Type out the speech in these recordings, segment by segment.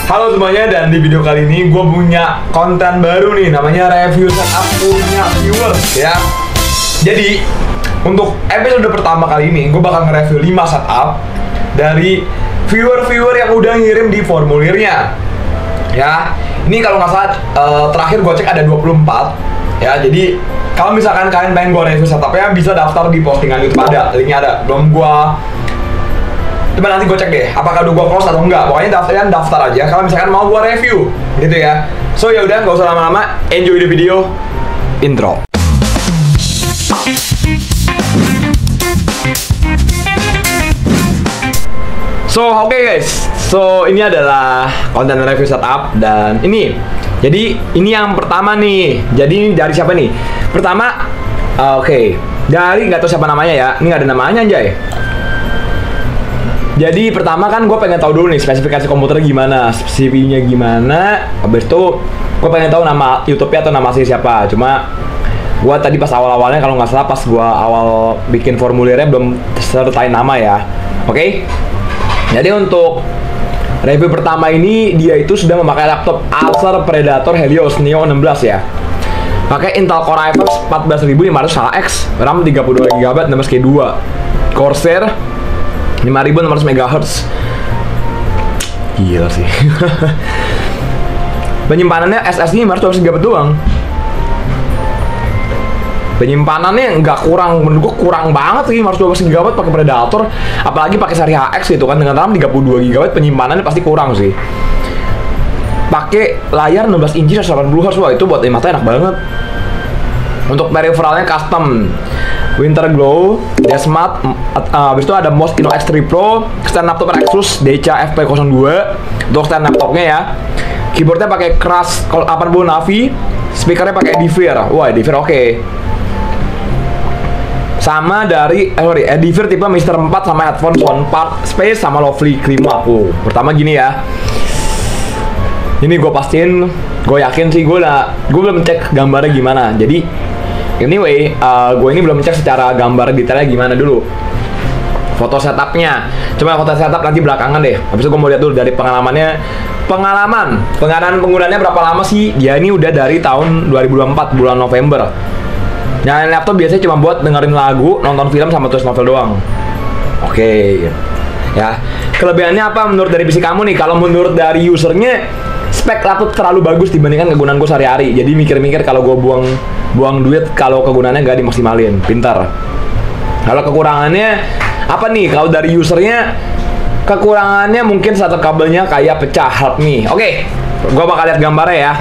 Halo semuanya, dan di video kali ini gue punya konten baru nih, namanya review setup punya viewers ya. Jadi untuk episode pertama kali ini gue bakal nge-review 5 setup dari viewer-viewer yang udah ngirim di formulirnya ya. Ini kalau nggak salah terakhir gue cek ada 24 ya. Jadi kalau misalkan kalian pengen gue review setupnya, bisa daftar di postingan YouTube, ada linknya, ada. Belum gue, coba nanti gue cek deh apakah udah gue close atau enggak. Pokoknya daftar aja kalau misalkan mau gue review gitu ya. So ya udah, nggak usah lama-lama, enjoy the video. Intro. So oke guys, so ini adalah konten review setup, dan ini jadi ini yang pertama nih. Jadi ini dari siapa nih? Pertama, oke, dari nggak tahu siapa namanya ya. Ini nggak ada namanya anjay. Jadi pertama kan gue pengen tahu dulu nih spesifikasi komputer gimana, CPU-nya gimana. Habis itu gue pengen tahu nama YouTube-nya atau nama siapa. Cuma gue tadi pas awal-awalnya, kalau nggak salah pas gue awal bikin formulirnya belum sertain nama ya. Oke. Jadi untuk review pertama ini, dia itu sudah memakai laptop Acer Predator Helios Neo 16 ya. Pakai Intel Core i5 14500X, RAM 32GB, 16K2, Corsair 5600 MHz. Gila sih. Penyimpanannya SSD 512GB doang. Penyimpanannya nggak kurang, menurut gue kurang banget sih, 512GB pakai Predator, apalagi pakai seri HX gitu kan, dengan RAM 32GB, penyimpanannya pasti kurang sih. Pakai layar 16 inci 180Hz, wah itu buat mata enak banget. Untuk peripheralnya custom Winter Glow, Desmat, habis itu ada MOS Inno X3 Pro, stand laptop Asus Deca FP02 untuk stand laptopnya ya. Keyboardnya pakai Crush 80 Navi, speakernya pakai Edifier, wah Edifier oke. Sama dari Edifier tipe Mr. 4 sama headphone Soundpart Space sama Lovely Klima. Pertama gini ya. Ini gue pastiin, gue yakin sih, gue belum cek gambarnya gimana. Jadi anyway, gue ini belum cek secara gambar detailnya gimana dulu. Foto setupnya, cuma foto setup nanti belakangan deh. Habis itu gue mau lihat dulu dari pengalaman penggunaannya berapa lama sih. Dia ini udah dari tahun 2024 bulan November. Nyalain laptop biasanya cuma buat dengerin lagu, nonton film, sama tulis novel doang. Oke. Ya, kelebihannya apa menurut dari PC kamu nih? Kalau menurut dari usernya, spek laptop terlalu bagus dibandingkan kegunaan gue sehari-hari. Jadi mikir-mikir kalau gue buang duit kalau kegunaannya nggak dimaksimalin. Pintar. Kalau kekurangannya apa nih? Kalau dari usernya, kekurangannya mungkin satu kabelnya kayak pecah. Help me. Oke, gue bakal lihat gambarnya ya.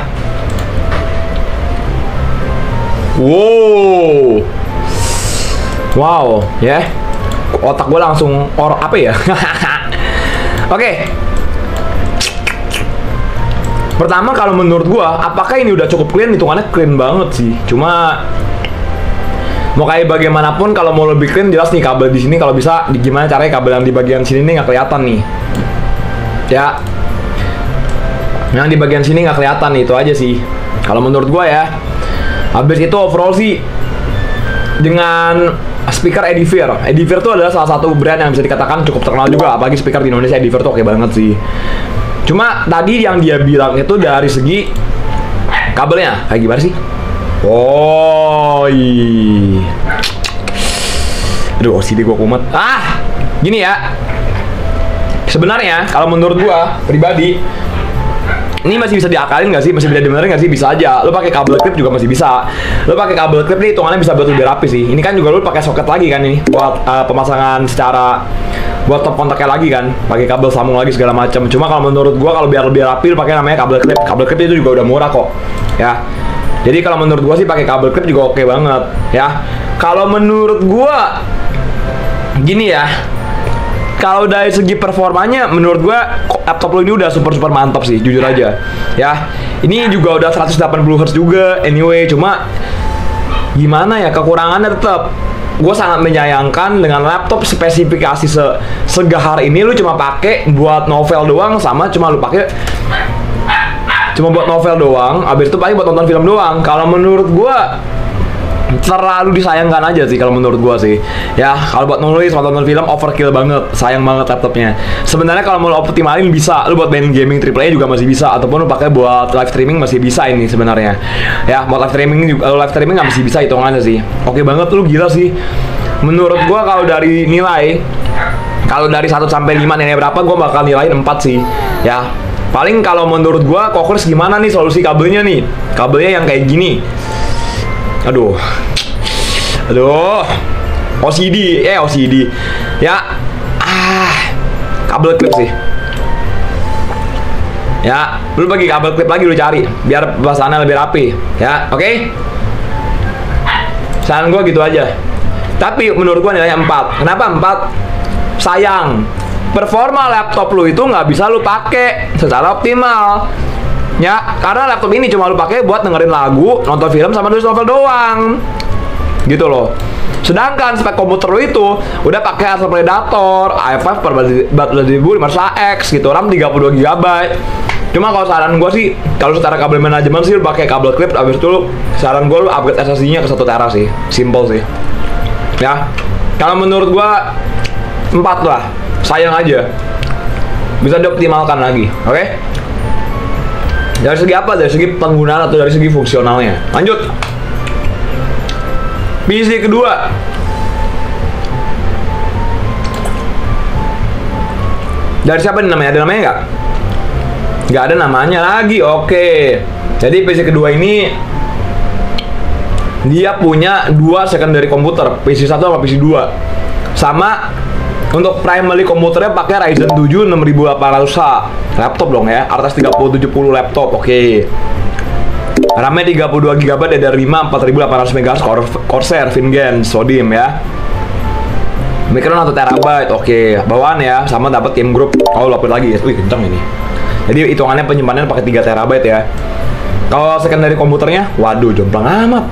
Wow, ya. Otak gue langsung apa ya? Oke. Pertama, kalau menurut gue, apakah ini udah cukup clean? Hitungannya clean banget sih. Cuma mau kayak bagaimanapun, kalau mau lebih clean, jelas nih kabel di sini kalau bisa gimana caranya kabel yang di bagian sini nih nggak kelihatan nih. Ya. Yang di bagian sini nggak kelihatan nih, itu aja sih. Kalau menurut gue ya. Habis itu overall sih, dengan speaker Edifier. Edifier itu adalah salah satu brand yang bisa dikatakan cukup terkenal juga, apalagi speaker di Indonesia. Edifier tuh oke banget sih. Cuma tadi yang dia bilang itu dari segi kabelnya kayak gimana sih? Aduh, OCD gua kumat. Gini ya. Sebenarnya kalau menurut gua pribadi, ini masih bisa diakalin nggak sih? Masih bisa dibenerin nggak sih? Bisa aja. Lo pakai kabel clip juga masih bisa. Lo pakai kabel clip nih, hitungannya bisa buat lebih rapi sih. Ini kan juga lo pakai soket lagi kan ini buat pemasangan secara buat top kontaknya lagi kan. Pakai kabel sambung lagi segala macam. Cuma kalau menurut gua, kalau biar lebih rapi, lo pakai namanya kabel clip. Kabel clip itu juga udah murah kok. Ya. Jadi kalau menurut gua sih pakai kabel clip juga oke banget. Ya. Kalau menurut gua gini ya. Kalau dari segi performanya, menurut gua laptop lo ini udah super mantap sih, jujur aja. Ya, ini juga udah 180Hz juga. Anyway, cuma gimana ya, kekurangannya tetap. Gue sangat menyayangkan dengan laptop spesifikasi segahar ini, lu cuma pakai buat novel doang, sama cuma lu pakai cuma buat novel doang. Abis itu paling buat nonton film doang. Kalau menurut gua terlalu disayangkan aja sih kalau menurut gua sih. Ya, kalau buat nulis atau nonton film overkill banget, sayang banget laptopnya. Sebenarnya kalau mau lo optimalin bisa, lu buat main gaming AAA juga masih bisa, ataupun lu pakai buat live streaming masih bisa ini sebenarnya. Ya, buat live streaming juga, live streaming nggak masih bisa hitungannya sih. Oke banget, lu gila sih. Menurut gua kalau dari nilai, kalau dari 1 sampai 5 nilai berapa, gua bakal nilaiin 4 sih. Ya, paling kalau menurut gua Cochless gimana nih solusi kabelnya nih? Kabelnya yang kayak gini. Aduh, OCD ya, kabel clip sih. Ya, lu bagi kabel clip lagi lu cari, biar bahasannya lebih rapi. Ya, oke? Saran gua gitu aja. Tapi menurut gua nilainya 4. Kenapa 4? Sayang, performa laptop lu itu nggak bisa lu pakai secara optimal. Ya, karena laptop ini cuma lu pakai buat dengerin lagu, nonton film, sama nulis novel doang. Gitu loh. Sedangkan spek komputer lu itu udah pakai Acer Predator, i5 14500X gitu, RAM 32 GB. Cuma kalau saran gua sih, kalau secara kabel manajemen sih lu pakai kabel clip, abis itu lu, saran gua lu upgrade SSD-nya ke 1 tera sih. Simple sih. Ya. Kalau menurut gua 4 lah. Sayang aja. Bisa dioptimalkan lagi. Oke? Dari segi apa? Dari segi penggunaan atau dari segi fungsionalnya. Lanjut. PC kedua. Dari siapa nih namanya? Ada namanya nggak? Nggak ada namanya lagi. Oke. Jadi PC kedua ini dia punya 2 secondary komputer, PC 1 sama PC 2. Sama untuk primary komputernya pakai Ryzen 7 6800H. Laptop dong ya, RTX 3070 laptop. Oke. RAM-nya 32 GB, DDR5 4800 MHz, Corsair Vingen Sodim ya. Micron 1 TB. Oke, bawaan ya, sama dapat game group. Oh, upload lagi ya. Wih, kenceng ini. Jadi hitungannya penyimpanannya pakai 3 TB ya. Kalau secondary komputernya, waduh, jomplang amat.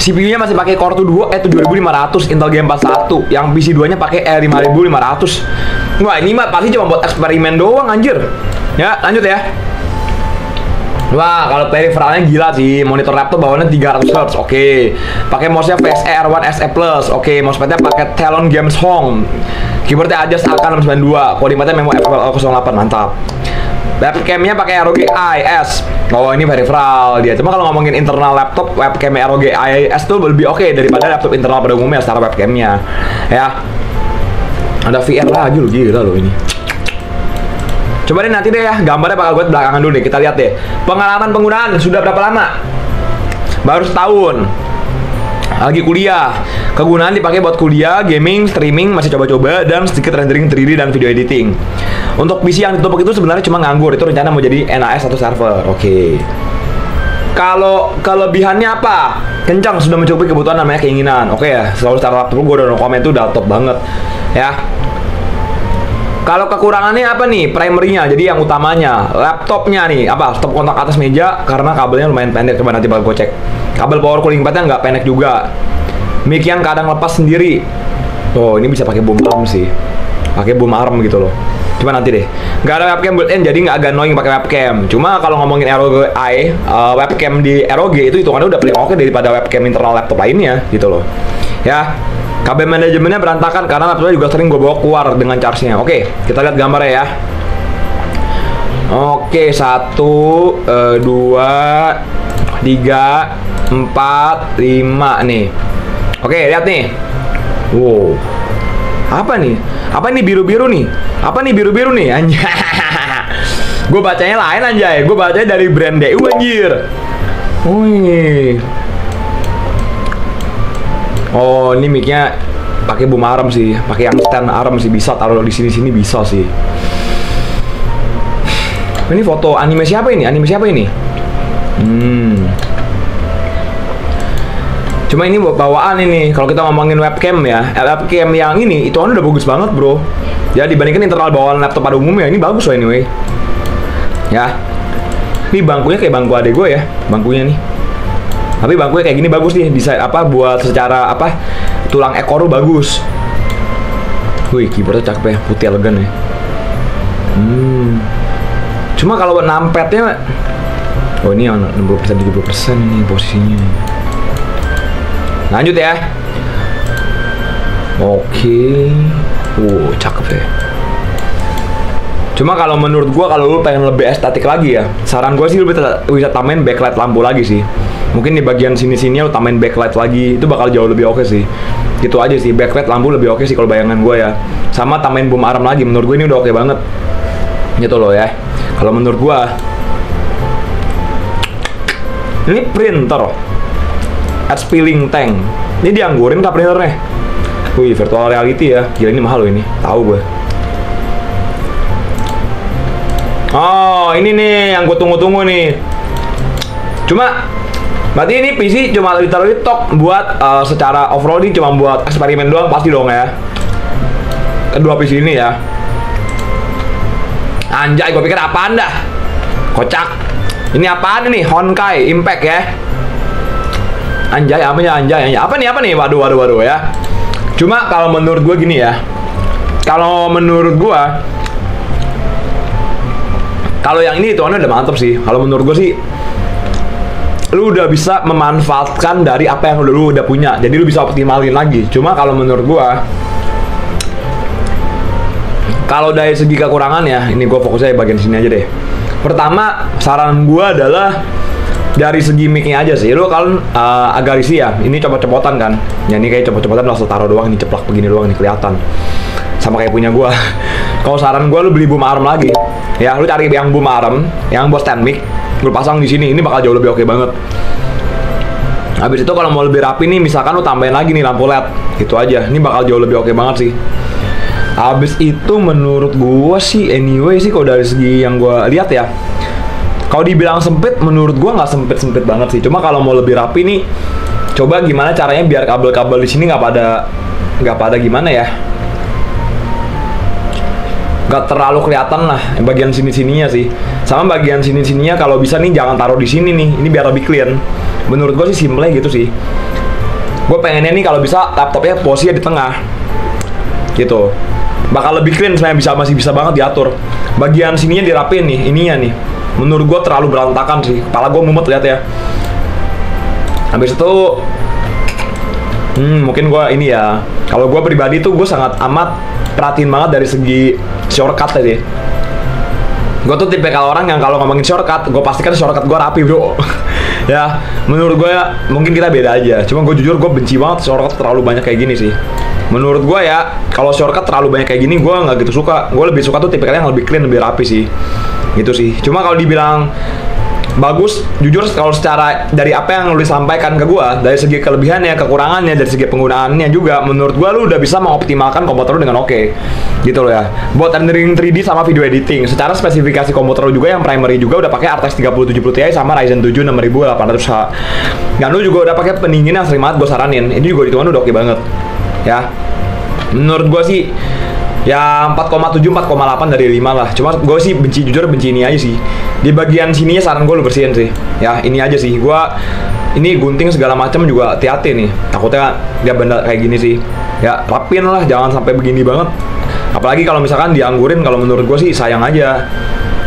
CPU-nya masih pakai Core 7500 Intel Game 41, yang PC 2-nya pakai E5500. Wah, ini mah pasti cuma buat eksperimen doang anjir. Ya, lanjut ya. Wah, kalau peripheralnya gila sih. Monitor laptop bawaannya 300 Hz. Oke. Pakai mouse-nya VSE R1 SE Plus. Oke, mousepad-nya pakai Talon Games Home. Keyboard-nya Ajas AK692. Kode-nya Memo FL08. Mantap. Webcam-nya pakai ROG AIS. Oh, ini peripheral dia. Cuma kalau ngomongin internal laptop, webcam ROG AIS tuh lebih oke daripada laptop internal pada umumnya secara webcamnya. Ya. Ada VR lagi loh, gila loh ini. Coba deh nanti deh ya, gambarnya bakal gue belakangan dulu deh. Kita lihat deh. Pengalaman penggunaan sudah berapa lama? Baru setahun. Lagi kuliah. Kegunaan dipakai buat kuliah, gaming, streaming, masih coba-coba, dan sedikit rendering 3D dan video editing. Untuk PC yang ditumpuk itu sebenarnya cuma nganggur. Itu rencana mau jadi NAS atau server. Oke. Kalau kelebihannya apa? Kencang, sudah mencukupi kebutuhan namanya keinginan. Oke ya, selalu secara laptop gue udah no comment, itu udah top banget. Ya. Kalau kekurangannya apa nih? Primernya, jadi yang utamanya laptopnya nih, apa? Stop kontak atas meja karena kabelnya lumayan pendek. Coba nanti bakal gue cek. Kabel power cooling padnya nggak pendek juga. Mic yang kadang lepas sendiri. Oh, ini bisa pakai boom arm sih. Pakai boom arm gitu loh. Cuma nanti deh. Nggak ada webcam built-in, jadi nggak agak annoying pakai webcam. Cuma kalau ngomongin ROG Eye, webcam di ROG itu hitungannya udah paling oke daripada webcam internal laptop lainnya gitu loh. Ya. Kabel manajemennya berantakan karena laptopnya juga sering gue bawa keluar dengan charge-nya. Oke, kita lihat gambarnya ya. Oke, 1, 2, 3, 4, 5 nih. Oke, lihat nih. Wow. Apa nih? Apa nih biru-biru nih? Apa nih biru-biru nih? Anjay. Gue bacanya lain anjay. Gue bacanya dari brand DU anjir. Wih. Oh, ini mic-nya pakai boom arm sih, pakai yang stand arm sih, bisa taruh di sini bisa sih. Ini foto anime siapa ini? Anime siapa ini? Cuma ini bawaan ini. Kalau kita ngomongin webcam ya, webcam yang ini itu udah bagus banget, bro. Ya dibandingkan internal bawaan laptop pada umumnya, ini bagus loh anyway. Ya. Ini bangkunya kayak bangku adek gue ya, bangkunya nih. Tapi bangkunya kayak gini bagus nih, desain apa buat secara apa tulang ekor bagus. Wih, keyboardnya cakep ya, putih elegan ya. Cuma kalau numpad-nya, oh ini yang 60% 70% nih posisinya. Lanjut ya. Oke. Cakep ya. Cuma kalau menurut gua, kalau lu pengen lebih estetik lagi ya, saran gua sih lu bisa tambahin backlight lampu lagi sih. Mungkin di bagian sini-sini lu tambahin backlight lagi, itu bakal jauh lebih oke sih. Gitu aja sih, backlight lampu lebih oke sih kalau bayangan gua ya. Sama tambahin boom arm lagi, menurut gua ini udah oke banget. Gitu loh ya. Kalau menurut gua. Ini printer. Edge peeling tank. Ini dianggurin kah printernya? Wih, virtual reality ya. Gila, ini mahal loh ini. Tahu gue. Oh, ini nih yang gue tunggu-tunggu nih. Cuma berarti ini PC cuma ditaruh di tok buat secara offroading, cuma buat eksperimen doang pasti dong ya. Kedua PC ini ya. Anjay, gue pikir apaan dah. Kocak. Ini apaan nih? Honkai Impact ya. Anjay, apanya anjay? Apa nih? Waduh ya. Cuma kalau menurut gue gini ya. Kalau menurut gue, kalau yang ini hitungannya udah mantep sih. Kalau menurut gue sih, lu udah bisa memanfaatkan dari apa yang lu udah punya. Jadi lu bisa optimalin lagi. Cuma kalau menurut gue, kalau dari segi kekurangannya, ini gue fokusnya di bagian sini aja deh. Pertama, saran gue adalah dari segi mic-nya aja sih. Lu kan agak risih ya. Ini copot-copotan kan. Ya ini kayak copot-copotan langsung taruh doang, ini ceplak begini doang nih kelihatan. Sama kayak punya gue. Kalau saran gue, lu beli boom arm lagi. Ya, lu cari yang boom arm, yang buat stand mic, lu pasang di sini. Ini bakal jauh lebih oke banget. Habis itu kalau mau lebih rapi nih, misalkan lu tambahin lagi nih lampu LED. Gitu aja. Ini bakal jauh lebih oke banget sih. Habis itu menurut gue sih, anyway sih kalau dari segi yang gue lihat ya, kalau dibilang sempit, menurut gue nggak sempit banget sih. Cuma kalau mau lebih rapi nih, coba gimana caranya biar kabel-kabel di sini nggak pada gimana ya? Nggak terlalu kelihatan lah bagian sini-sininya sih. Sama bagian sini-sininya kalau bisa nih jangan taruh di sini nih. Ini biar lebih clean. Menurut gue sih simple gitu sih. Gue pengennya nih kalau bisa laptopnya posisinya di tengah. Gitu. Bakal lebih clean, sebenarnya masih bisa banget diatur. Bagian sininya dirapiin nih, ininya nih. Menurut gue terlalu berantakan sih. Kepala gue mumet lihat ya. Habis itu mungkin gue ini ya. Kalau gue pribadi tuh gue sangat amat perhatiin banget dari segi shortcut tadi. Gue tuh tipe kalau orang yang kalau ngomongin shortcut, gue pastikan shortcut gue rapi bro. Ya, menurut gue ya, mungkin kita beda aja. Cuma gue jujur gue benci banget shortcut terlalu banyak kayak gini sih. Menurut gue ya, kalau shortcut terlalu banyak kayak gini gue nggak gitu suka. Gue lebih suka tuh tipe yang lebih clean, lebih rapi sih. Gitu sih. Cuma kalau dibilang bagus, jujur kalau secara dari apa yang lu disampaikan ke gua, dari segi kelebihannya, kekurangannya, dari segi penggunaannya juga, menurut gua lu udah bisa mengoptimalkan komputer lu dengan oke. Gitu loh ya. Buat rendering 3D sama video editing, secara spesifikasi komputer lu juga yang primary juga udah pakai RTX 3070 Ti sama Ryzen 7 6800H. Dan lu juga udah pakai pendingin yang sering banget gua saranin. Ini juga hitungan udah oke banget. Ya. Menurut gua sih ya 4,7 4,8 dari 5 lah. Cuma gue sih jujur benci ini aja sih. Di bagian sininya saran gue lu bersihin sih. Ya ini aja sih. Ini gunting segala macam juga hati-hati nih. Takutnya dia benda kayak gini sih. Ya rapin lah, jangan sampai begini banget. Apalagi kalau misalkan dianggurin, kalau menurut gue sih sayang aja.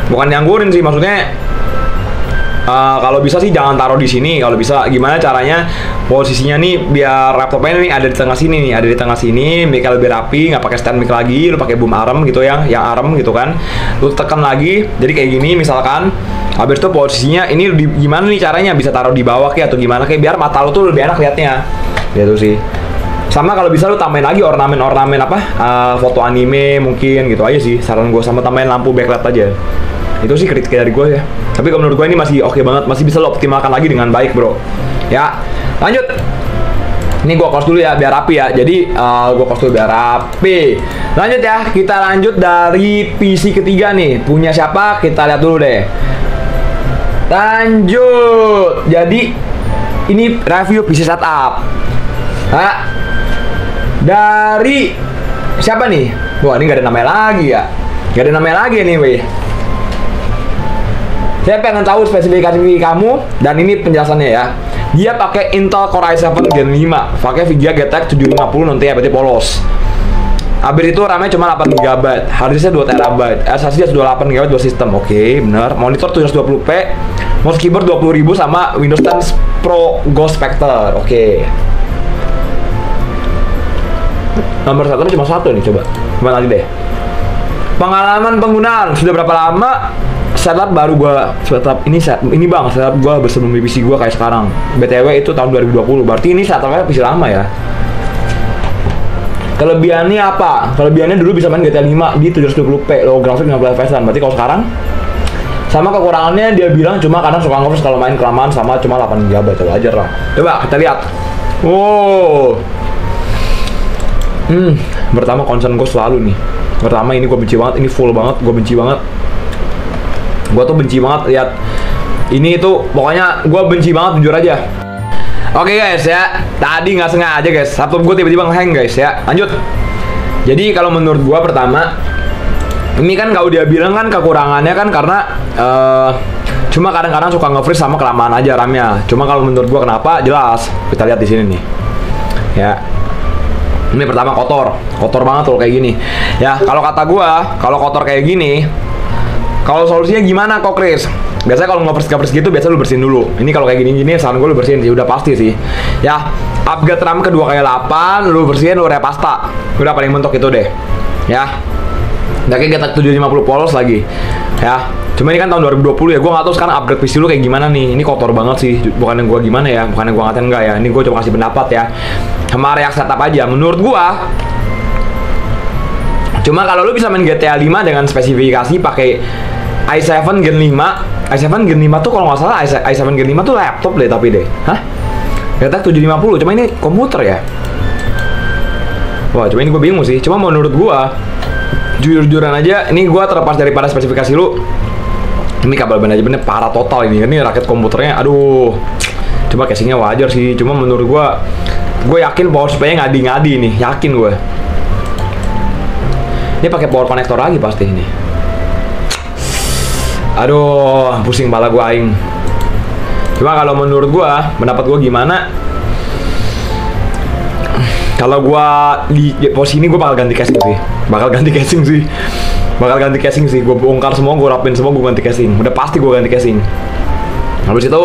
Bukan dianggurin sih, maksudnya kalau bisa sih jangan taruh di sini. Kalau bisa gimana caranya posisinya nih biar laptopnya nih ada di tengah sini nih, ada di tengah sini, mic lebih rapi, nggak pakai stand mic lagi, lu pakai boom arm gitu ya, yang arm gitu kan, lu tekan lagi, jadi kayak gini misalkan. Habis itu posisinya ini gimana nih caranya bisa taruh di bawah kayak atau gimana kayak biar mata lu tuh lebih enak liatnya, gitu sih. Sama kalau bisa lu tambahin lagi ornamen-ornamen apa, foto anime mungkin gitu aja sih saran gue, sama tambahin lampu backlight aja. Itu sih kritik dari gue ya. Tapi kalau menurut gue ini masih oke banget, masih bisa lo optimalkan lagi dengan baik bro. Ya, lanjut. Ini gue close dulu ya biar rapi ya. Jadi gue close dulu biar rapi. Lanjut ya, kita lanjut dari PC ketiga nih. Punya siapa? Kita lihat dulu deh. Lanjut. Jadi ini review PC setup. Dari siapa nih? Wah ini gak ada namanya lagi ya. Gak ada namanya lagi nih weh. Saya pengen tahu spesifikasi kamu dan ini penjelasannya ya. Dia pakai Intel Core i7 Gen 5, pakai VGA GTX 750 nanti ya, berarti polos. Habis itu RAM-nya cuma 8GB, harddisknya 2TB, SSD 28GB dua sistem. Oke, bener. Monitor 720p, mouse keyboard 20.000 sama Windows 10 Pro Ghost Spectre. Oke. Nomor satu cuma satu nih, coba. Gimana lagi deh? Pengalaman penggunaan sudah berapa lama? Setup baru gua setup ini bang, setup gua bersebelum PC gua kayak sekarang. BTW itu tahun 2020. Berarti ini setupnya PC lama ya. Kelebihannya apa? Kelebihannya dulu bisa main GTA 5 di 720p, low grafik 15 fps. Berarti kalau sekarang sama kekurangannya dia bilang cuma kadang suka ngurus kalau main kelamaan sama cuma 8 GB, itu wajar lah. Coba kita lihat. Wow. Pertama concern gue selalu nih. Pertama ini gue benci banget, ini full banget, gue benci banget. Gue tuh benci banget lihat ini itu, pokoknya gue benci banget jujur aja. Oke guys ya, tadi nggak sengaja guys, laptop gue tiba-tiba nge-hang guys ya. Lanjut. Jadi kalau menurut gue pertama, ini kan kalau dia bilang kan kekurangannya kan karena cuma kadang-kadang suka nge-freeze sama kelamaan aja RAM-nya. Cuma kalau menurut gua kenapa? Jelas. Kita lihat di sini nih. Ya. Ini pertama kotor banget tuh kayak gini. Ya, kalau kata gua, kalau kotor kayak gini, kalau solusinya gimana kok, Chris? Biasanya kalau nge-freeze gitu biasa lu bersihin dulu. Ini kalau kayak gini saran gua lu bersihin sih, udah pasti sih. Ya, upgrade RAM ke 2x8, lu bersihin, lu repasta. Udah paling mentok itu deh. Ya. Udah kayak GTX 750 polos lagi. Ya. Cuma ini kan tahun 2020 ya, gue gak tahu sekarang upgrade PC lu kayak gimana nih. Ini kotor banget sih, bukan yang gue gimana ya, bukan yang gue ngatain enggak ya. Ini gue cuma kasih pendapat ya, sama reaksi setup aja. Menurut gue, cuma kalau lu bisa main GTA 5 dengan spesifikasi pakai i7 Gen 5, i7 Gen 5 tuh kalau nggak salah i7 Gen 5 tuh laptop deh tapi deh. Hah? GTX 750, cuma ini komputer ya. Wah, cuma ini gue bingung sih. Cuma menurut gue, jujur-jujuran aja, ini gue terlepas daripada spesifikasi lu, ini kabel ban aja bener parah total ini. Ini rakit komputernya, aduh. Coba casingnya wajar sih, cuma menurut gue yakin power supply-nya ngadi-ngadi nih, yakin gue. Ini pakai power connector lagi pasti ini. Aduh, pusing pala gue aing. Cuma kalau menurut gue, pendapat gue gimana? Kalau gue di posisi ini gue bakal ganti casing sih. Gue bongkar semua, gue rapin semua, gue ganti casing. Udah pasti gue ganti casing. Habis itu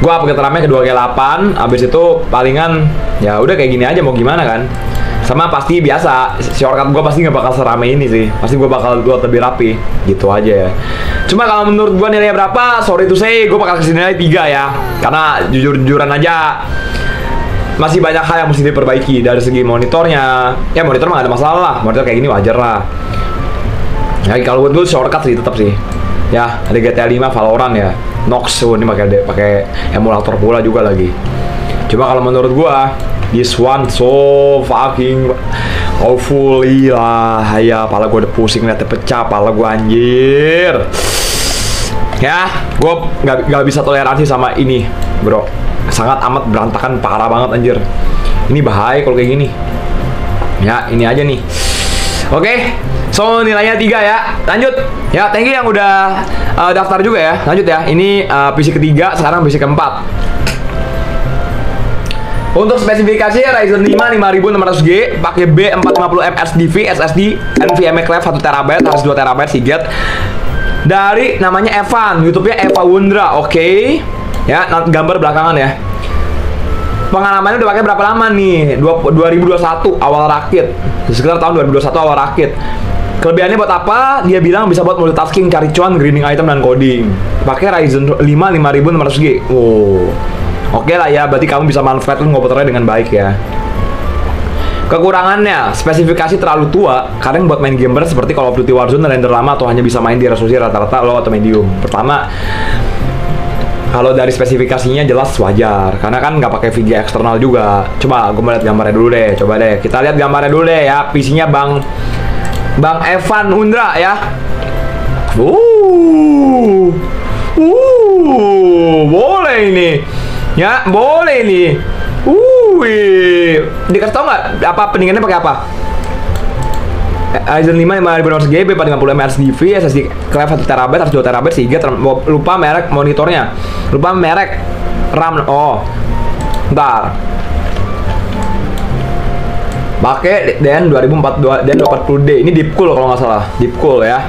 gue upgrade RAM-nya ke 2K8. Habis itu palingan ya udah kayak gini aja, mau gimana kan. Sama pasti biasa shortcut gue pasti nggak bakal serame ini sih. Pasti gue bakal buat lebih rapi. Gitu aja ya. Cuma kalau menurut gue nilainya berapa? Sorry to say, gue bakal kasih nilai 3 ya. Karena jujur-jujuran aja, masih banyak hal yang mesti diperbaiki dari segi monitornya. Ya monitor mah gak ada masalah lah, monitor kayak gini wajar lah. Ya kalau buat gue shortcut sih tetap sih. Ya ada GTA 5, Valorant ya, Nox, ini pakai emulator pula juga lagi. Cuma kalau menurut gue, this one so fucking hopefully lah. Ya pala gue udah pusing liatnya pecah, pala gue anjir. Ya gue gak bisa toleransi sama ini bro. Sangat amat berantakan, parah banget anjir. Ini bahaya kalau kayak gini. Ya, ini aja nih. Oke, so nilainya 3 ya. Lanjut. Ya, thank you yang udah daftar juga ya. Lanjut ya. Ini PC ketiga, sekarang PC keempat. Untuk spesifikasi Ryzen 5 5600G, pakai B450M HDV SSD, NVMe Clef 1TB, harus 2TB SIGET. Dari namanya Evan, YouTube-nya Eva Wundra. Oke. Ya, gambar belakangan ya. Pengalamannya udah pakai berapa lama nih? 2021 awal rakit. Sekitar tahun 2021 awal rakit. Kelebihannya buat apa? Dia bilang bisa buat multitasking, cari cuan, grinding item dan coding. Pakai Ryzen 5 5600G. Oh. Oke lah ya, berarti kamu bisa manfaatin komputernya dengan baik ya. Kekurangannya, spesifikasi terlalu tua, kadang buat main gamer seperti Call of Duty Warzone render lama atau hanya bisa main di resolusi rata-rata low atau medium. Pertama, kalau dari spesifikasinya jelas wajar, karena kan nggak pakai VGA eksternal juga. Coba gue mau lihat gambarnya dulu deh, coba deh. Kita lihat gambarnya dulu deh ya, PC-nya Bang Evan Undra ya. Boleh ini. Ya, boleh nih. Dikasih tau nggak apa pendingannya pakai apa? Ryzen 5 5600G, B450M HDV, SSD Clef 1TB, harus 2TB SIGET. Lupa merek monitornya, lupa merek RAM. Oh, ntar pakai DN 2042, DN 240D. Ini deep cool kalau nggak salah, deep cool ya.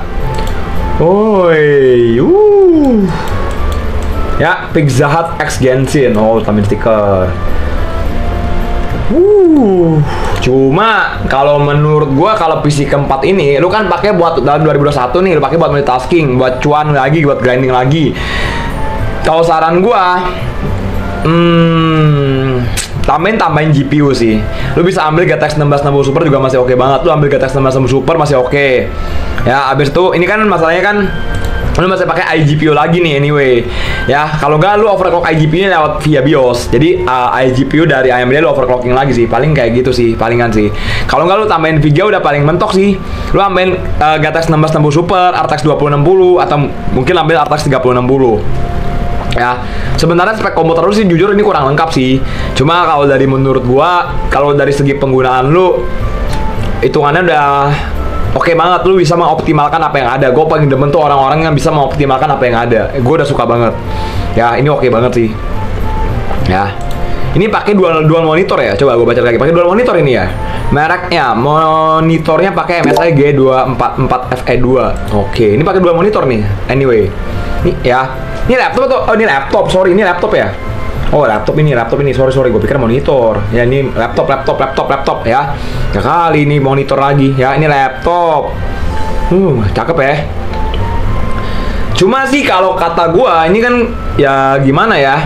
Ya, Pizza Hut X Genshin. Oh, tambahin stiker. Cuma kalau menurut gua kalau PC keempat ini lu kan pakai buat dalam 2021 nih, lu pakai buat multitasking, buat cuan lagi, buat grinding lagi. Kalau saran gua tambahin GPU sih. Lu bisa ambil GTX 1660 Super juga masih oke banget. Lu ambil GTX 1660 Super masih oke. Ya, abis itu ini kan masalahnya kan lu masih pakai iGPU lagi nih anyway. Ya, kalau nggak lu overclock iGPU-nya lewat via BIOS. Jadi iGPU dari AMD lu overclocking lagi sih. Paling kayak gitu sih, palingan sih. Kalau nggak lu tambahin VGA udah paling mentok sih. Lu ambil GTX 1660 Super, RTX 2060 atau mungkin ambil RTX 3060. Ya, sebenarnya spek komputer lu sih jujur ini kurang lengkap sih. Cuma kalau dari menurut gua, kalau dari segi penggunaan lu hitungannya udah oke banget, lu bisa mengoptimalkan apa yang ada. Gue paling demen tuh orang-orang yang bisa mengoptimalkan apa yang ada. Gue udah suka banget. Ya, ini oke banget sih. Ya. Ini pakai dual monitor ya. Coba gue baca lagi. Pakai dual monitor ini ya. Mereknya monitornya pakai MSI G244FE2. Oke, ini pakai dual monitor nih. Anyway. Ini ya. Ini laptop atau oh ini laptop. Sorry, ini laptop ya. Oh laptop ini, sorry gue pikir monitor. Ya ini laptop ya. Ya kali ini monitor lagi. Ya ini laptop. Cakep ya. Cuma sih kalau kata gua ini kan ya gimana ya?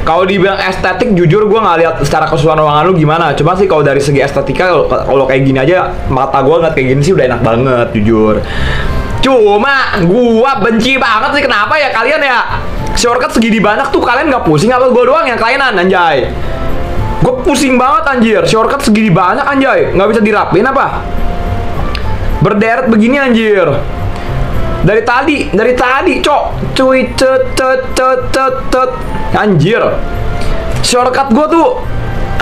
Kalau dibilang estetik, jujur gua nggak lihat secara keseluruhan ruangan lu gimana. Cuma sih kalau dari segi estetika, kalau kayak gini aja mata gua ngeliat kayak gini sih udah enak banget, jujur. Cuma gua benci banget sih kenapa ya kalian ya? Shortcut segini banyak tuh kalian nggak pusing apa gue doang yang kelainan anjay? Gue pusing banget anjir, shortcut segini banyak anjay, nggak bisa dirapin apa? Berderet begini anjir. Dari tadi cok, cuy cet anjir. Shortcut gue tuh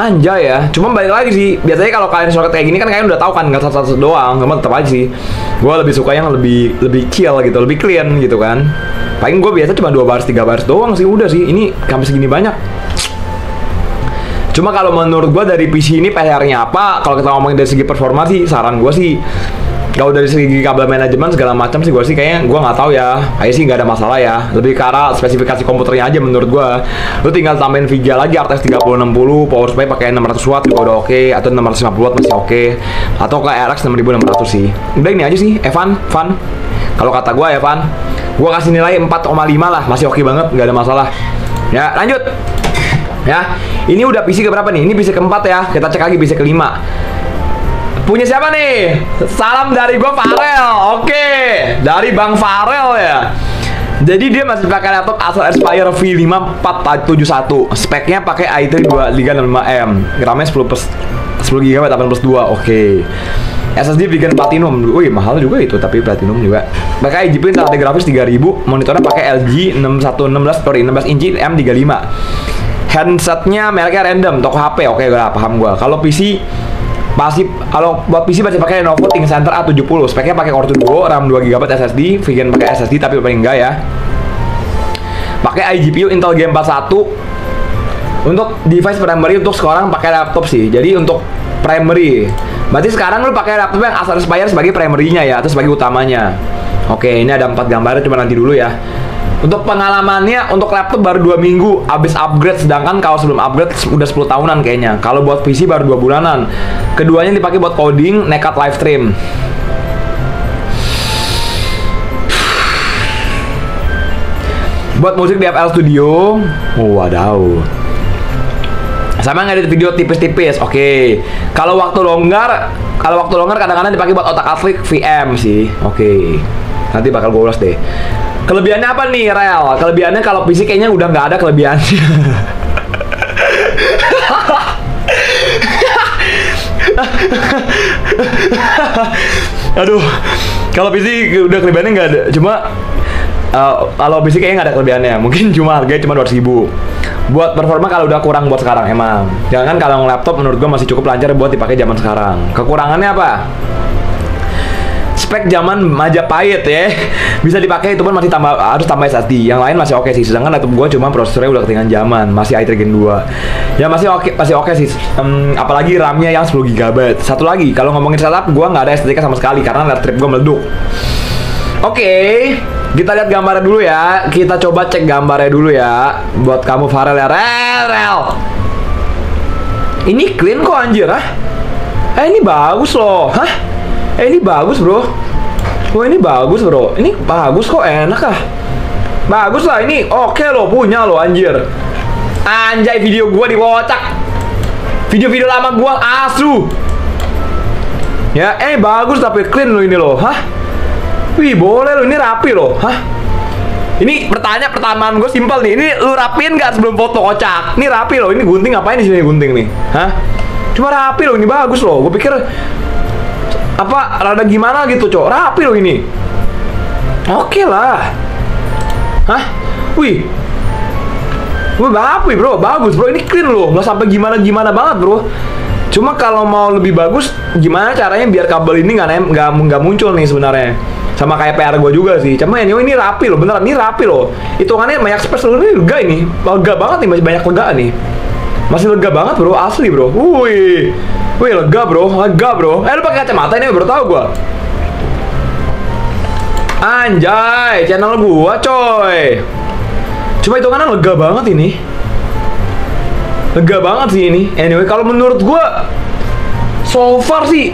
anjay ya, cuma balik lagi sih. Biasanya kalau kalian shortcut kayak gini kan kalian udah tahu kan, nggak satu-satu doang. Cuma tetap aja sih, gue lebih suka yang lebih chill gitu, lebih clean gitu kan. Paling gue biasa cuma 2 baris 3 baris doang sih udah sih. Ini sampai segini banyak. Cuma kalau menurut gue dari PC ini PR-nya apa? Kalau kita ngomongin dari segi performa sih, saran gue sih kalau dari segi kabel manajemen segala macam sih gue sih kayaknya gue nggak tahu ya. Kayaknya sih nggak ada masalah ya. Lebih ke arah spesifikasi komputernya aja menurut gue. Lu tinggal tambahin VGA lagi RTX 3060, power supply pakai 600 watt juga udah oke, atau 650 watt masih oke, atau ke RX 6600 sih. Udah ini aja sih, Evan, fun. Kalau kata gue ya Evan, gue kasih nilai 4,5 lah, masih oke banget, nggak ada masalah. Ya lanjut. Ya, ini udah PC keberapa nih? Ini PC keempat ya. Kita cek lagi PC kelima. Punya siapa nih? Salam dari gua Farel. Oke, dari Bang Farel ya. Jadi dia masih pakai laptop Acer Aspire V5 4771. Speknya pakai i3 235M. RAM-nya 10 GB 8+2. Oke. SSD bikin Platinum. Wih, mahal juga itu tapi Platinum juga. Pakai GPU Intel HD grafis 3000, monitornya pakai LG 16 inci M35. Handsetnya mereknya random, toko HP. Oke, gak paham gua. Kalau PC kalau buat PC masih pakai Lenovo ThinkCentre A70. Speknya pakai Core 2 Duo, RAM 2GB SSD, vegan pakai SSD tapi paling enggak ya. Pakai iGPU Intel G41. Untuk device primary untuk sekarang pakai laptop sih. Jadi untuk primary. Berarti sekarang lu pakai laptop yang Acer Aspire sebagai primary-nya ya, atau sebagai utamanya. Oke, ini ada 4 gambarnya, cuma nanti dulu ya. Untuk pengalamannya, untuk laptop baru 2 minggu abis upgrade, sedangkan kalau sebelum upgrade udah 10 tahunan kayaknya. Kalau buat PC baru 2 bulanan. Keduanya dipakai buat coding, nekat live stream. Buat musik di FL Studio. Wadaw. Sama ngedit video tipis-tipis. Oke. Kalau waktu longgar kadang-kadang dipakai buat otak-atik VM sih. Oke. Nanti bakal gue ulas deh. Kelebihannya apa nih, Rel? Kelebihannya kalau PC kayaknya udah nggak ada kelebihannya. Aduh, kalau PC udah kelebihannya nggak ada. Cuma kalau PC kayaknya nggak ada kelebihannya. Mungkin cuma harganya cuma 200.000. Buat performa kalau udah kurang buat sekarang emang. Jangan kalau laptop menurut gue masih cukup lancar buat dipakai zaman sekarang. Kekurangannya apa? Spek zaman Majapahit ya, bisa dipakai itu pun masih harus tambah SSD. Yang lain masih oke sih. Sedangkan laptop gua cuma prosesornya udah ketinggalan zaman, masih i3 Gen 2. Ya masih oke sih. Apalagi RAM-nya yang 10 GB. Satu lagi, kalau ngomongin setup gua nggak ada estetika sama sekali karena laptop gua meleduk. Oke, kita lihat gambarnya dulu ya. Kita coba cek gambarnya dulu ya. Buat kamu Farel ya, Rel. Ini clean kok anjir, ini bagus loh, ini bagus bro. Wah ini bagus bro, ini bagus kok, enak bagus lah ini, oke lo punya lo anjir. Anjay, video gua dikocak, video-video lama gua asu. Ya, bagus tapi clean lo ini lo, Wih boleh lo, ini rapi lo, Ini pertanyaan gue simpel nih. Ini lu rapiin nggak sebelum foto kocak? Ini rapi loh. Ini gunting ngapain di sini gunting nih? Cuma rapi loh. Ini bagus loh. Gue pikir apa rada gimana gitu, cok. Rapi loh ini. Oke lah. Wih. Wih rapi bro. Bagus bro. Ini clean loh. Nggak sampai gimana banget bro. Cuma kalau mau lebih bagus, gimana caranya biar kabel ini nggak muncul nih sebenarnya. Sama kayak PR gue juga sih. Cuma ini rapi loh, beneran ini rapi loh. Hitungannya banyak space loh, ini lega ini. Lega banget nih, masih banyak lega nih. Masih lega banget bro, asli bro. Wih lega bro. Lu pakai kacamata ini baru tahu gue. Anjay, channel gua coy. Cuma hitungannya lega banget ini. Lega banget sih ini. Anyway, kalau menurut gua so far sih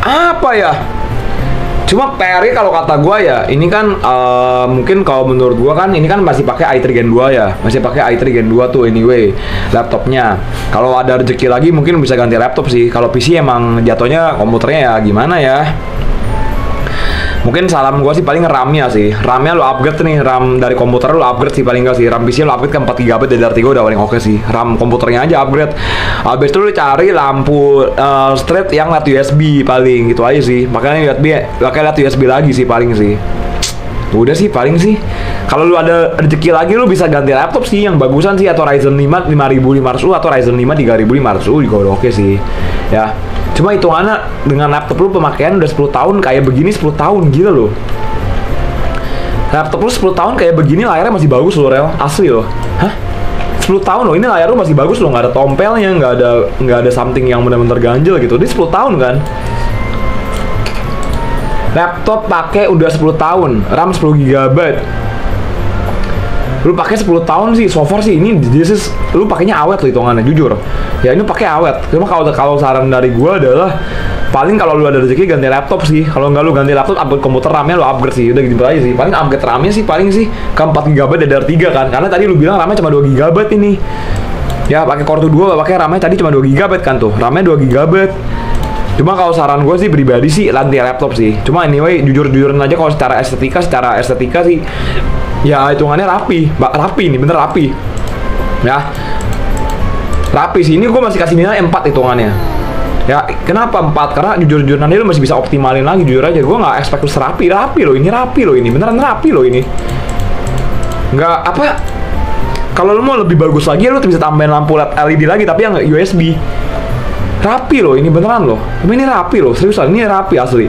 apa ya? Cuma PR-nya kalau kata gua ya, ini kan mungkin kalau menurut gua kan ini kan masih pakai i3 Gen 2 ya. Masih pakai i3 Gen 2 tuh anyway laptopnya. Kalau ada rezeki lagi mungkin bisa ganti laptop sih. Kalau PC emang jatuhnya komputernya ya gimana ya. Mungkin salam gua sih paling RAM-nya sih. RAM-nya lo upgrade nih, RAM dari komputer lo upgrade sih paling enggak sih. RAM PC lo upgrade ke 4 GB DDR3 udah paling oke sih. RAM komputernya aja upgrade. Habis itu lo cari lampu straight yang LED USB paling gitu aja sih. Makanya pakai LED USB lagi sih paling sih. Udah sih paling sih. Kalau lu ada rezeki lagi lu bisa ganti laptop sih yang bagusan sih, atau Ryzen 5 5500U atau Ryzen 5 3500U juga udah oke sih. Ya. Cuma hitungannya dengan laptop lu pemakaian udah 10 tahun kayak begini, 10 tahun gila loh. Laptop lu 10 tahun kayak begini, layarnya masih bagus loh rel, asli loh. 10 tahun loh, ini layar lu masih bagus loh, nggak ada tompelnya, nggak ada something yang benar-benar ganjel gitu. Ini 10 tahun kan. Laptop pakai udah 10 tahun, RAM 10 GB. Lu pakai 10 tahun sih, so far sih ini lu pakainya awet loh hitungannya, jujur. Ya ini pakai awet. Cuma kalau saran dari gua adalah paling kalau lu ada rezeki ganti laptop sih. Kalau nggak lu ganti laptop, upgrade komputer, RAM-nya lu upgrade sih. Udah gitu aja sih. Paling upgrade RAM-nya sih paling sih ke 4 GB DDR3 kan. Karena tadi lu bilang RAM-nya cuma 2 GB ini. Ya pakai Core 2, pakai RAM-nya tadi cuma 2 GB kan tuh. RAM-nya 2 GB. Cuma kalau saran gue sih pribadi sih ganti laptop sih. Cuma anyway jujur-jujuran aja kalau secara estetika sih ya hitungannya rapi nih, bener rapi. Ya. Rapi sih, ini gue masih kasih nilai 4 hitungannya. Ya, kenapa 4? Karena jujur-jujuran lu masih bisa optimalin lagi, jujur aja. Gue nggak expect lu rapi loh, ini rapi loh ini, beneran rapi loh ini. Nggak apa? Kalau lu mau lebih bagus lagi, lu bisa tambahin lampu LED lagi, tapi yang USB. Rapi loh, ini beneran loh. Tapi ini rapi loh, seriusan, ini rapi asli.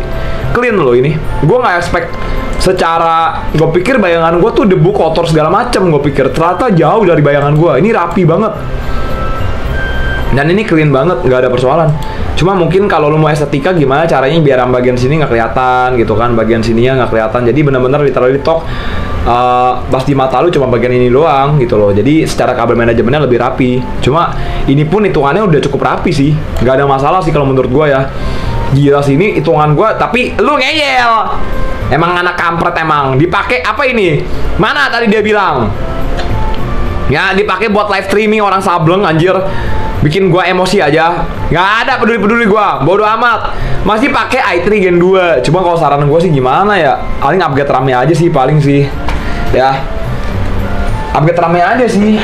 Clean loh ini. Gue nggak expect secara, gue pikir bayangan gue tuh debu kotor segala macem, gue pikir ternyata jauh dari bayangan gue. Ini rapi banget. Dan ini clean banget, nggak ada persoalan. Cuma mungkin kalau lu mau estetika gimana caranya biar bagian sini nggak kelihatan gitu kan, bagian sininya nggak kelihatan. Jadi benar-benar literally talk pas di mata lu cuma bagian ini doang gitu loh. Jadi secara kabel manajemennya lebih rapi. Cuma ini pun hitungannya udah cukup rapi sih, nggak ada masalah sih kalau menurut gua ya. Gila sih ini hitungan gua, tapi lu ngeyel. Emang anak kampret emang. Dipakai apa ini? Mana tadi dia bilang? Ya dipakai buat live streaming orang sableng anjir. Bikin gua emosi aja. Nggak ada peduli gua, bodo amat. Masih pakai i3 Gen 2. Cuma kalau saran gua sih gimana ya? Paling upgrade RAM-nya aja sih paling sih. Ya. Upgrade RAM-nya aja sih.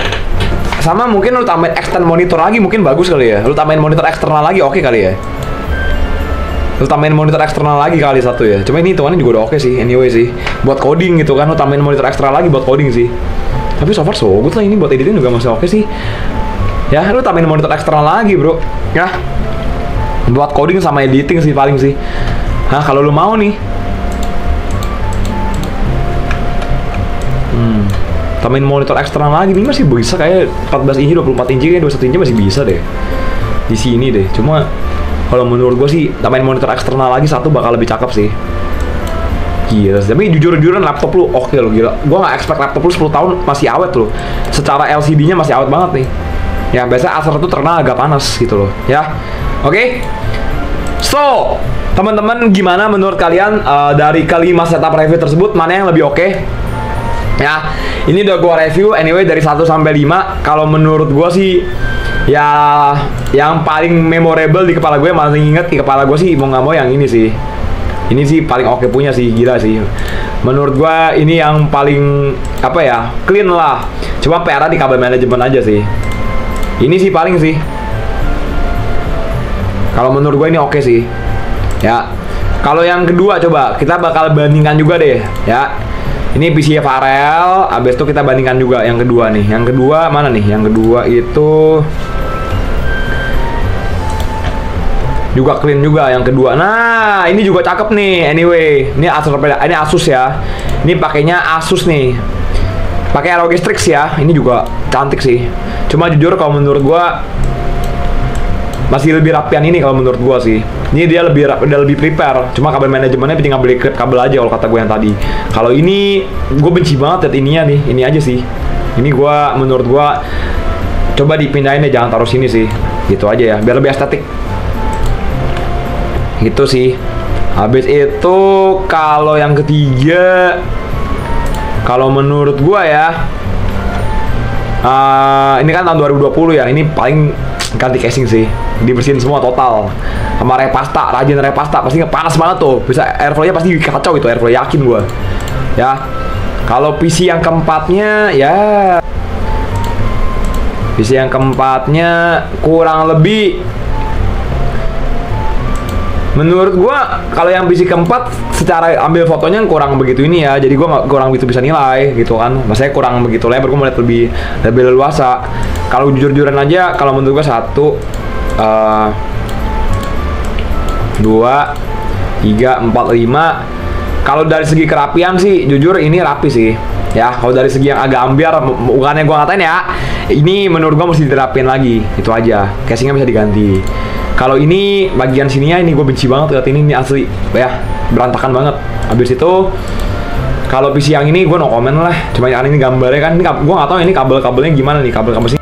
Sama mungkin lu tambahin extend monitor lagi mungkin bagus kali ya. Lu tambahin monitor eksternal lagi oke kali ya. Lu tambahin monitor eksternal lagi kali satu ya. Cuma ini hitungannya juga udah oke sih anyway sih. Buat coding gitu kan, lu tambahin monitor eksternal lagi buat coding sih. Tapi so far so good lah, ini buat editing juga masih oke sih. Ya, lu tambahin monitor eksternal lagi, bro. Ya. Buat coding sama editing sih paling sih. Nah, kalau lu mau nih. Tambahin monitor eksternal lagi, ini masih bisa kayak 14 inci, 24 inci, kayak 21 inci masih bisa deh. Di sini deh. Cuma kalau menurut gue sih tambahin monitor eksternal lagi satu bakal lebih cakep sih. Gila, tapi jujur-jujuran laptop lu oke lo gila. Gua nggak expect laptop lu 10 tahun masih awet loh. Secara LCD-nya masih awet banget nih. Ya biasa Acer itu terkenal agak panas gitu loh ya. Oke. So teman-teman, gimana menurut kalian dari kelima setup review tersebut mana yang lebih oke? Ya, ini udah gua review anyway dari 1 sampai 5. Kalau menurut gua sih ya yang paling memorable di kepala gue, paling inget di kepala gue sih mau nggak mau yang ini sih. Ini sih paling oke punya sih, gila sih. Menurut gua ini yang paling apa ya, clean lah. Cuma PR di kabel manajemen aja sih. Ini sih paling sih. Kalau menurut gua ini oke sih. Ya. Kalau yang kedua coba kita bakal bandingkan juga deh ya. Ini PC Varel, abis itu kita bandingkan juga yang kedua nih. Yang kedua mana nih? Yang kedua itu juga clean juga yang kedua. Nah, ini juga cakep nih. Anyway, ini Asus ya. Ini pakainya Asus nih. Pakai ROG Strix ya. Ini juga cantik sih. Cuma jujur kalau menurut gua masih lebih rapian ini kalau menurut gua sih. Ini dia udah lebih prepare. Cuma kabel manajemennya tinggal beli klip kabel aja kalau kata gue yang tadi. Kalau ini gue benci banget liat ininya nih. Ini aja sih. Ini gua menurut gua coba dipindahin deh, jangan taruh sini sih. Gitu aja ya, biar lebih estetik. Gitu sih. Habis itu kalau yang ketiga, kalau menurut gua ya, ini kan tahun 2020 ya. Ini paling ganti casing sih, dibersihin semua total sama repasta, rajin repasta, pasti panas banget tuh, bisa airflow-nya pasti kacau itu airflow, yakin gua ya. Kalau PC yang keempatnya ya, PC yang keempatnya kurang lebih menurut gua kalau yang PC keempat secara ambil fotonya kurang begitu ini ya, jadi gua kurang begitu bisa nilai gitu kan, maksudnya kurang begitu lebar, gua melihat lebih leluasa. Kalau jujur-jujuran aja, kalau menurut gua 1, 2, 3, 4, 5. Kalau dari segi kerapian sih, jujur ini rapi sih. Ya, kalau dari segi yang agak ambiar, bukannya gua ngatain ya, ini menurut gua mesti dirapin lagi, itu aja. Casingnya bisa diganti. Kalau ini bagian sininya ini gue benci banget lihat ini asli ya, berantakan banget. Habis itu kalau PC yang ini gue no comment lah, cuma yang ini gambarnya kan, ini gue nggak tahu ini kabel-kabelnya gimana nih, kabel-kabel sini.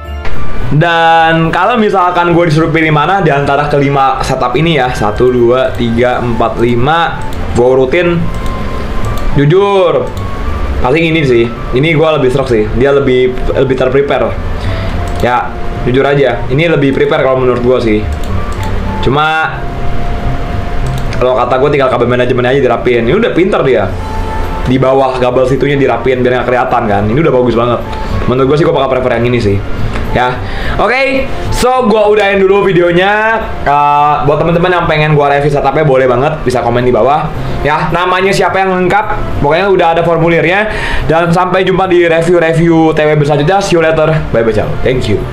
Dan kalau misalkan gue disuruh pilih mana di antara kelima setup ini ya, 1, 2, 3, 4, 5, gue urutin, jujur paling ini sih, ini gue lebih serak sih, dia lebih terprepare ya, jujur aja ini lebih prepare kalau menurut gue sih. Cuma kalau kata gue tinggal kabel manajemen aja dirapin. Ini udah pinter dia. Di bawah kabel situnya dirapin biar nggak kelihatan kan. Ini udah bagus banget. Menurut gue sih gue bakal prefer yang ini sih. Ya, oke. So gue udahin dulu videonya. Buat teman-teman yang pengen gue review setupnya boleh banget, bisa komen di bawah. Ya, namanya siapa yang lengkap. Pokoknya udah ada formulirnya. Dan sampai jumpa di review-review TW berselanjutnya. See you later. Bye bye, ciao. Thank you.